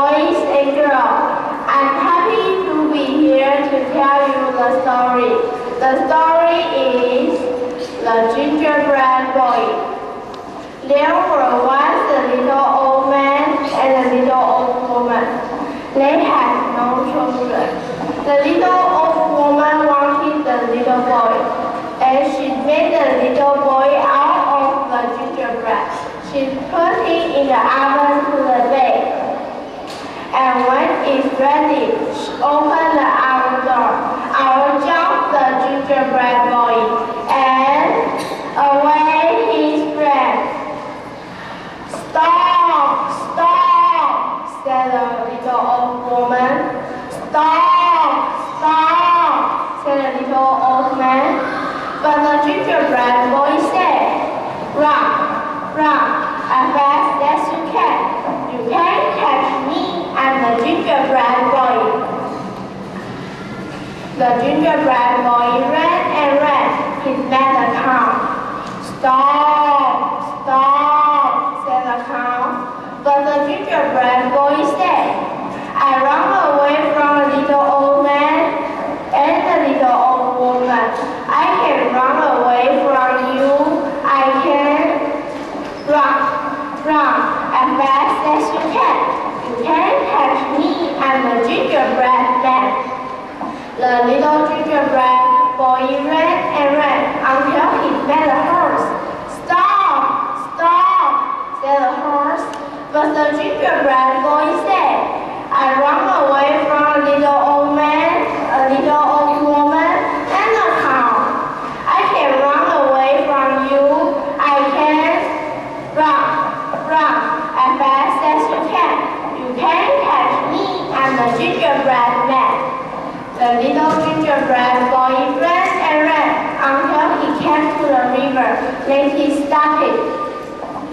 boys and girls. I'm happy to be here to tell you the story. The story is The Gingerbread Boy. There were once a little old man and a little old woman. They had no children. The little old woman wanted the little boy, and she made the little boy out of the gingerbread. She put it in the oven to the bake. And when it's ready, she opened the oven door. Out jumped the gingerbread boy, and away he spread. Stop! Stop! Said the little old woman. Stop! Stop! Said the little old man. But the gingerbread boy said, Run, run, as fast as you can. You can't catch me, I'm the gingerbread boy. The gingerbread boy ran and ran. He met the cow. Stop! Stop! Said the cow. But the gingerbread boy said, I run away from the little old man and the little old woman. I can run away from you. I can run, run as fast as you can. You can't catch me. I'm the gingerbread man. The little gingerbread boy ran and ran until he met a horse. Stop! Stop! Said the horse. But the gingerbread boy said, I run away from a little old man, a little old woman, and a cow. I can run away from you. I can run, run as fast as you can. You can't catch me. I'm the gingerbread man. The little gingerbread boy ran and ran until he came to the river. Then he stopped.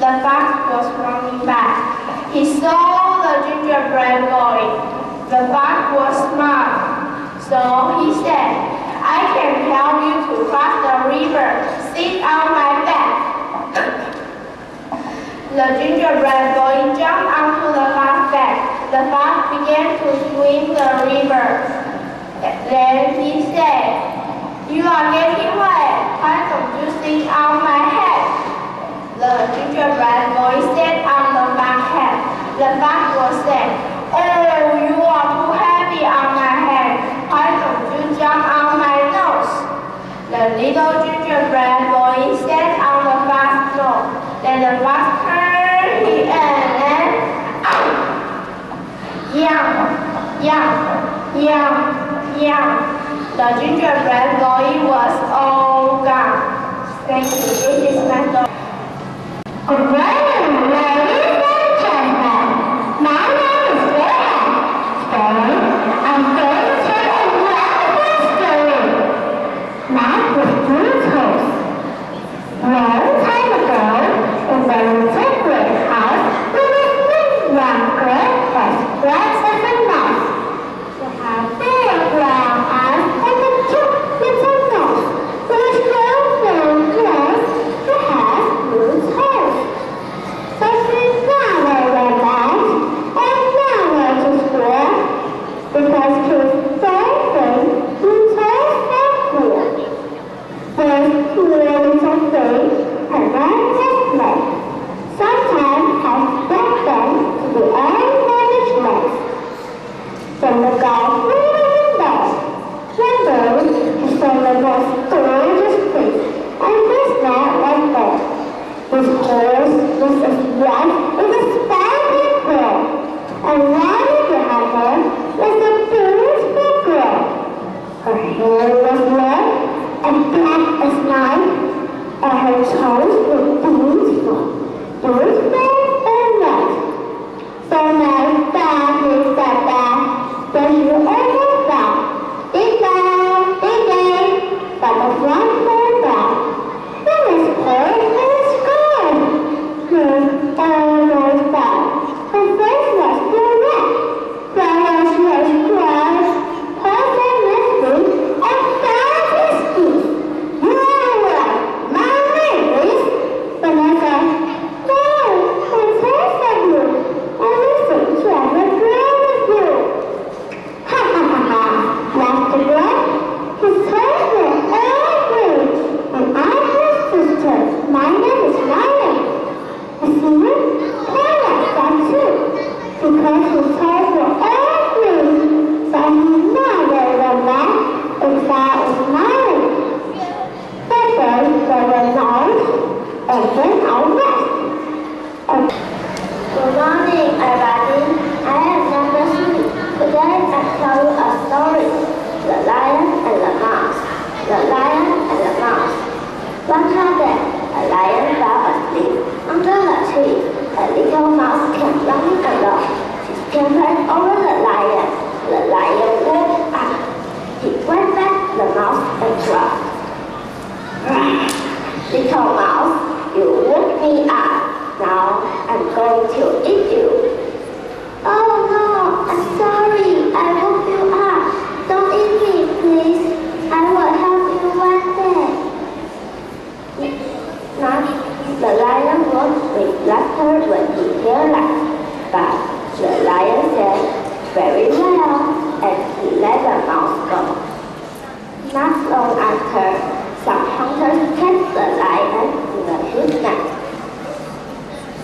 The fox was running back. He saw the gingerbread boy. The fox was smart. So he said, I can help you to cross the river. Sit on my back. The gingerbread boy jumped onto the fox's back. The fox began to swim the river. Then he said, You are getting wet. Why don't you sit on my head? The gingerbread boy sat on the fox's head. The fox was saying, Oh, you are too heavy on my head. Why don't you jump on my nose? The little gingerbread boy sat on the fox's nose. Then the fox turned his head and yum, yum, yum, yum. The gingerbread boy was all gone. Thank you. This is my story. Good morning, ladies and gentlemen. My name is Graham. Today, I'm going to tell a wonderful story. Life with two toes. Long time ago, in the little brick house, there was one girl as bright as a mouse. She had big brown eyes and a cute little nose. With a long, long dress, she has blue toes. So she never went out and never to school because she was so thin and so cool. There's two little things her name is Meg. Sometimes has brought them to the end of the legs. Then the guy flew in there. One day he saw the most gorgeous place, and this man went there. His horse was as white as a spangled pearl, and riding behind her was a beautiful girl. Her hair was long and black as night, and her toes were beautiful and red. So nice that he sat down, then she almost fell. Ding dong, but the front door bell. Then his horse was gone. Almost fell. Her face was still red. Then she was cross, horse and mystery, and found his teeth. You are right, my name is. Then I said, No, then I'll rest. Good morning, everybody. I am number 3. Today I tell you a story. The Lion and the Mouse. The Lion and the Mouse. One hot day, a lion fell asleep under the tree. A little mouse came running along. She scampered over the lion. The lion woke up. He went back to the mouse and growled. Little mouse, you woke me up. Now I'm going to eat you. Oh no, I'm sorry. I woke you up. Don't eat me, please. I will help you one day. Not the lion was with laughter when he realized, but the lion said, very well, and he let the mouse go. Not long after, some hunters catch the lion in a good night.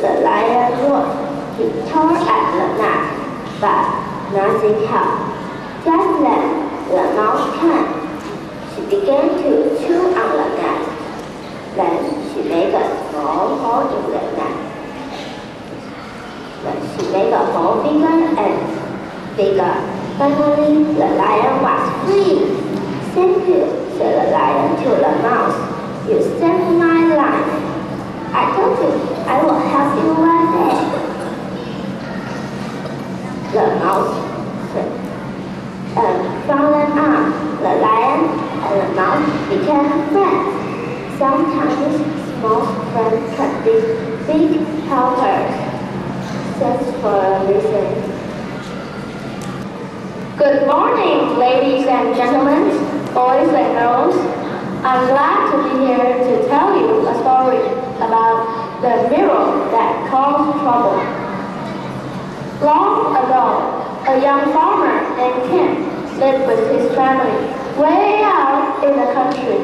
The lion roared. He tore at the nut, but nothing helped. Just then, the mouse came. She began to chew on the nut. Then she made a small hole in the nut. Then she made the hole bigger and bigger. Finally, the lion was free. Thank you, said the lion to the mouse. You saved my life. I told you I will help you one day. The mouse said. From then on, the lion and the mouse became friends. Sometimes small friends can be big helpers. Thanks for listening. Good morning, ladies and gentlemen, boys and girls. I'm glad to be here to tell you a story about the mirror that caused trouble. Long ago, a young farmer named Kim lived with his family way out in the country.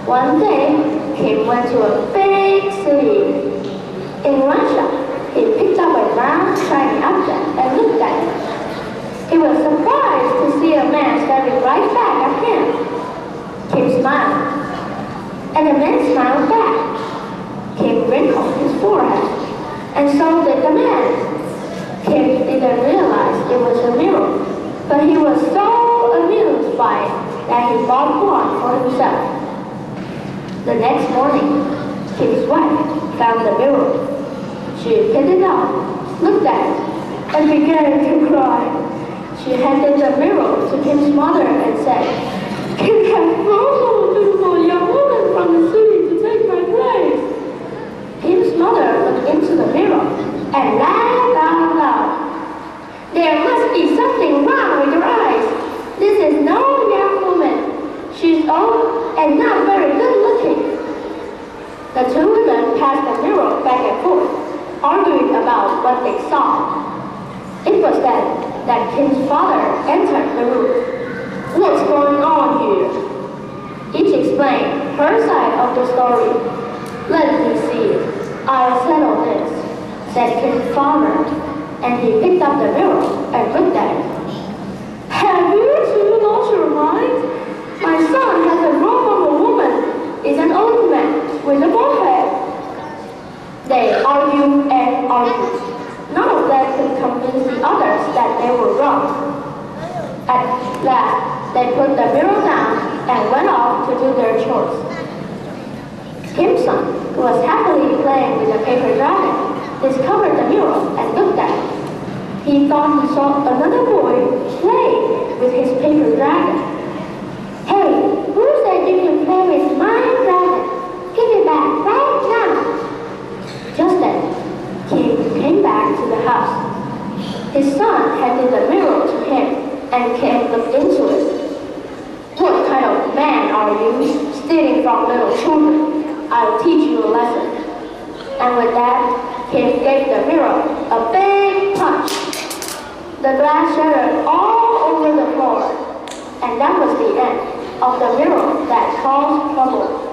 One day, Kim went to a big city. In one shop, he picked up a round, shiny object and looked at it. He was surprised to see a man staring right back at him. Kim smiled, and the man smiled back. Kim wrinkled his forehead, and so did the man. Kim didn't realize it was a mirror, but he was so amused by it that he bought one for himself. The next morning, Kim's wife found the mirror. She picked it up, looked at it, and began to cry. She handed the mirror to Kim's mother and said, Kim has brought a beautiful young woman from the city to take my place. Kim's mother looked into the mirror and laughed out loud. There must be something wrong with your eyes. This is no young woman. She's old and not very good looking. The two women passed the mirror back and forth, arguing about what they saw. It was then that Kim's father entered the room. What's going on here? Each explained her side of the story. Let me see it. I'll settle this, said Kim's father, and he picked up the mirror and looked at it. Have you two lost your mind? My son has a robe of a woman, is an old man with a bald head. They argued and argued. None of them could convince the others that they were wrong. At last, they put the mirror down and went off to do their chores. Kim's son, who was happily playing with a paper dragon, discovered the mirror and looked at it. He thought he saw another boy play with his paper dragon. Hey, who said you can play with my dragon? Give it back right now. Just then, Kim came back to the house. His son handed the mirror to him, and Kim looked into it. What kind of man are you, stealing from little children? I'll teach you a lesson. And with that, Kim gave the mirror a big punch. The glass shattered all over the floor, and that was the end of the mirror that caused trouble.